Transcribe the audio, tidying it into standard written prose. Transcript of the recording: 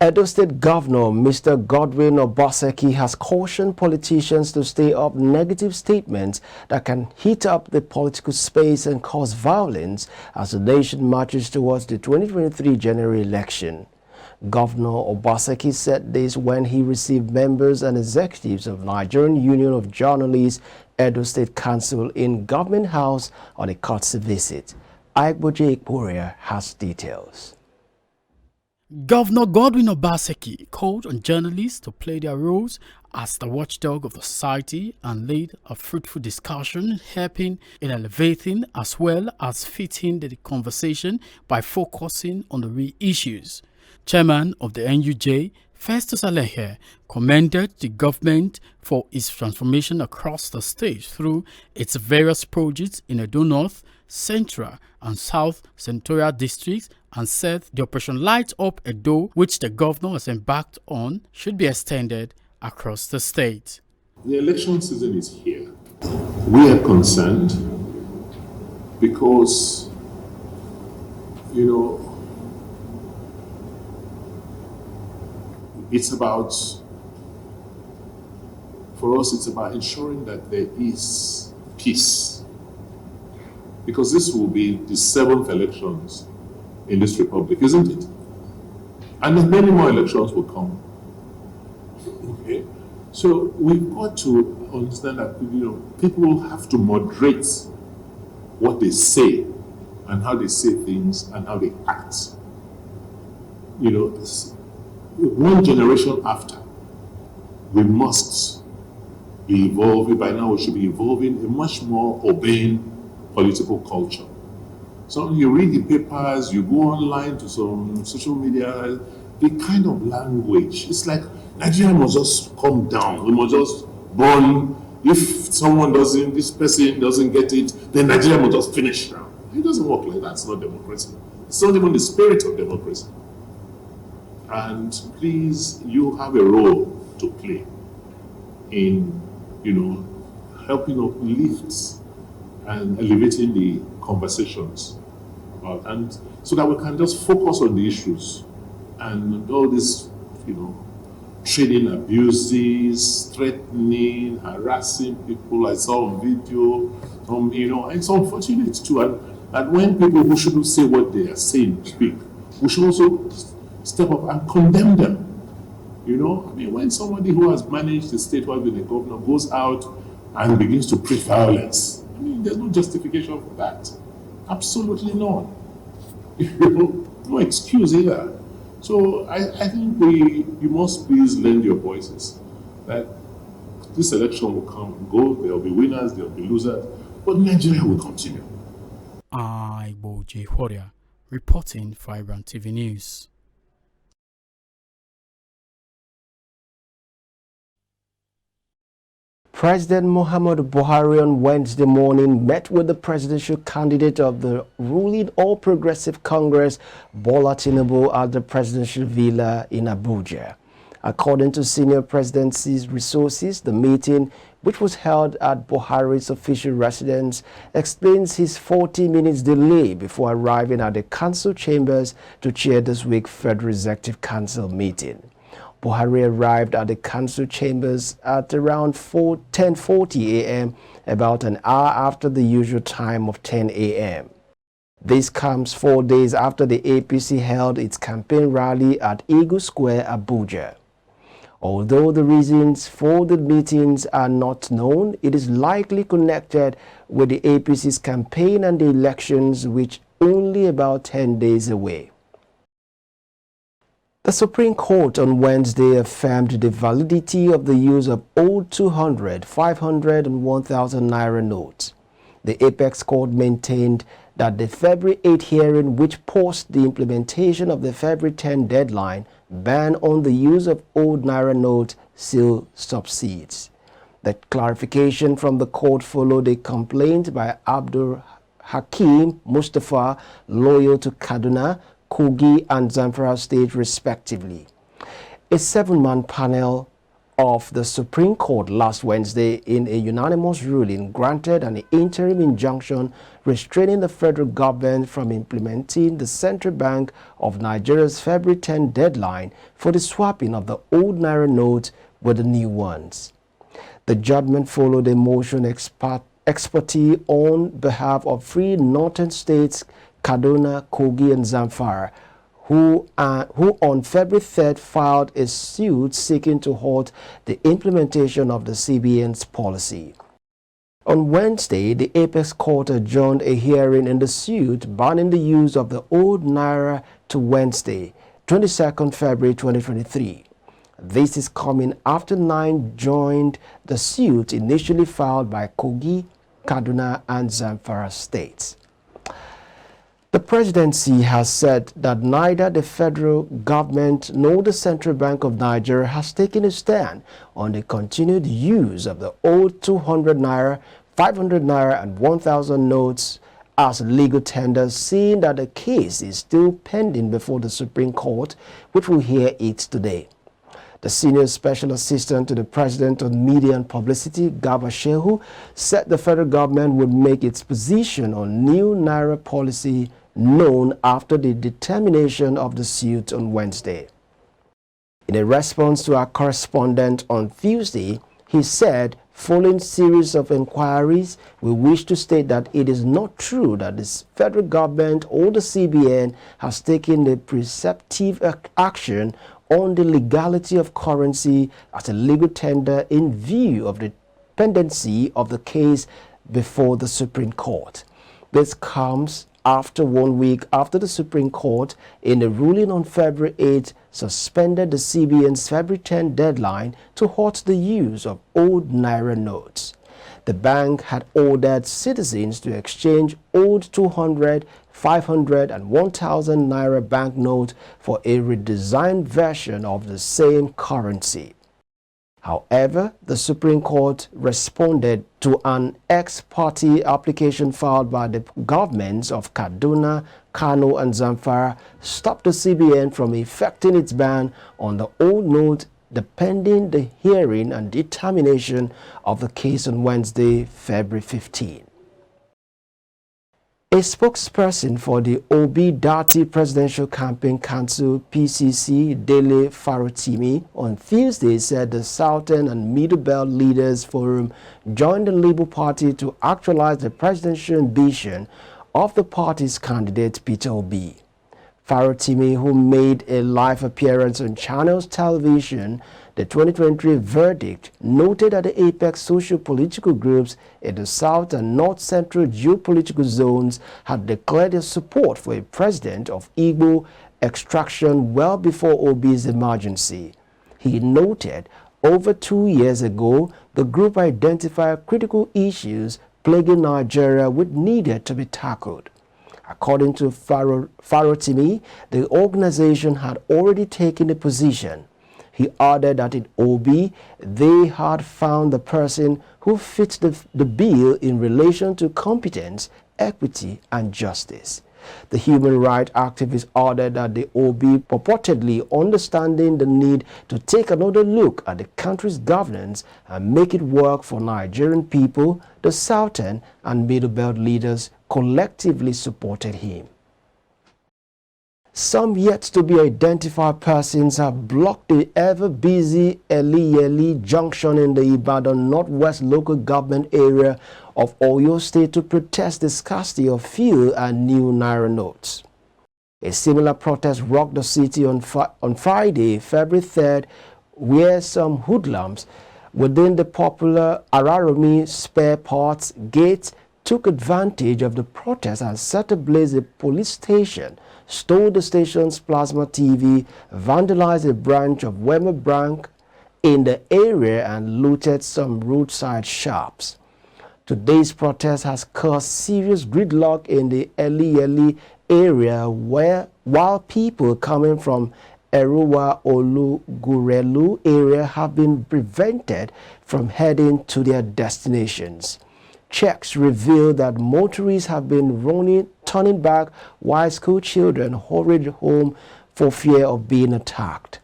Edo State Governor Mr. Godwin Obaseki has cautioned politicians to stay off negative statements that can heat up the political space and cause violence as the nation marches towards the 2023 general election. Governor Obaseki said this when he received members and executives of Nigerian Union of Journalists, Edo State Council in Government House on a courtesy visit. iBrandTV has details. Governor Godwin Obaseki called on journalists to play their roles as the watchdog of the society and lead a fruitful discussion, helping in elevating as well as fitting the conversation by focusing on the real issues. Chairman of the NUJ, Festus Alehe, commended the government for its transformation across the state through its various projects in Edo North, Central and South Senatorial districts, and said the Operation Light Up Edo, which the governor has embarked on, should be extended across the state. The election season is here. We are concerned because, for us, it's about ensuring that there is peace. Because this will be the 7th elections in this republic, isn't it? And then many more elections will come. Okay? So we've got to understand that people have to moderate what they say and how they say things and how they act. One generation after, we must be evolving. By now, we should be evolving a much more obeying political culture. So you read the papers, you go online to some social media, the kind of language, it's like Nigeria must just come down. We must just burn. If this person doesn't get it, then Nigeria must just finish now. It doesn't work like that. It's not democracy. It's not even the spirit of democracy. And please, you have a role to play in, helping uplift and elevating the conversations, and so that we can just focus on the issues and all this, trading abuses, threatening, harassing people. I saw on video, it's unfortunate too. And when people who shouldn't say what they are saying speak, we should also step up and condemn them. When somebody who has managed the state, who has been a governor, goes out and begins to preach violence, there's no justification for that. Absolutely none. No excuse either. So I think you must please lend your voices that this election will come and go. There will be winners, there will be losers, but Nigeria will continue. iBrandTV reporting for iBrandTV News. President Muhammadu Buhari on Wednesday morning met with the presidential candidate of the ruling All Progressive Congress, Bola Tinubu, at the presidential villa in Abuja. According to senior presidency's resources, the meeting, which was held at Buhari's official residence, explains his 40 minutes delay before arriving at the council chambers to chair this week's Federal Executive Council meeting. Buhari arrived at the council chambers at around 10:40 a.m., about an hour after the usual time of 10 a.m. This comes 4 days after the APC held its campaign rally at Eagle Square, Abuja. Although the reasons for the meetings are not known, it is likely connected with the APC's campaign and the elections, which only about 10 days away. The Supreme Court on Wednesday affirmed the validity of the use of old 200, 500 and 1,000 naira notes. The Apex Court maintained that the February 8 hearing, which paused the implementation of the February 10 deadline, ban on the use of old naira notes still subsists. The clarification from the court followed a complaint by Abdul Hakim Mustafa, loyal to Kaduna, Kogi and Zamfara State respectively. A 7-man panel of the Supreme Court last Wednesday in a unanimous ruling granted an interim injunction restraining the federal government from implementing the Central Bank of Nigeria's February 10 deadline for the swapping of the old Naira notes with the new ones. The judgment followed a motion expertise on behalf of three northern states, Kaduna, Kogi, and Zamfara, who on February 3rd filed a suit seeking to halt the implementation of the CBN's policy. On Wednesday, the Apex Court adjourned a hearing in the suit banning the use of the old Naira to Wednesday, 22nd February 2023. This is coming after 9 joined the suit initially filed by Kogi, Kaduna, and Zamfara states. The presidency has said that neither the federal government nor the Central Bank of Nigeria has taken a stand on the continued use of the old 200 naira, 500 naira, and 1,000 notes as legal tenders, seeing that the case is still pending before the Supreme Court, which will hear it today. The senior special assistant to the president on media and publicity, Garba Shehu, said the federal government would make its position on new Naira policy known after the determination of the suit on Wednesday. In a response to our correspondent on Tuesday, he said, following series of inquiries, we wish to state that it is not true that the federal government or the CBN has taken a preceptive action on the legality of currency as a legal tender in view of the pendency of the case before the Supreme Court. This comes after 1 week after the Supreme Court, in a ruling on February 8, suspended the CBN's February 10 deadline to halt the use of old Naira notes. The bank had ordered citizens to exchange old 200, 500, and 1,000 Naira banknote for a redesigned version of the same currency. However, the Supreme Court responded to an ex parte application filed by the governments of Kaduna, Kano, and Zamfara, stopped the CBN from effecting its ban on the old note pending the hearing and determination of the case on Wednesday, February 15. A spokesperson for the Obaseki Presidential Campaign Council (PCC), Dele Farotimi, on Tuesday said the Southern and Middle Belt Leaders Forum joined the Labour Party to actualize the presidential ambition of the party's candidate Peter Obi. Farotimi, who made a live appearance on Channels Television, the 2023 verdict noted that the apex socio-political groups in the South and North Central geopolitical zones had declared their support for a president of Igbo extraction well before Obi's emergency. He noted over 2 years ago, the group identified critical issues plaguing Nigeria which needed to be tackled. According to Farotimi, the organization had already taken a position. He added that in Obi, they had found the person who fits the bill in relation to competence, equity, and justice. The human rights activist added that the Obi purportedly understanding the need to take another look at the country's governance and make it work for Nigerian people, the Southern and Middle Belt leaders collectively supported him. Some yet-to-be-identified persons have blocked the ever-busy Eliyeli Junction in the Ibadan Northwest local government area of Oyo State to protest the scarcity of fuel and new Naira notes. A similar protest rocked the city on Friday, February 3rd, where some hoodlums within the popular Araromi Spare Parts Gate took advantage of the protest and set ablaze a police station, stole the station's plasma TV, vandalized a branch of Wema Bank in the area, and looted some roadside shops. Today's protest has caused serious gridlock in the Eliyeli area, while people coming from Eruwa Olugurelu area have been prevented from heading to their destinations. Checks reveal that motorists have been turning back while school children hurried home for fear of being attacked.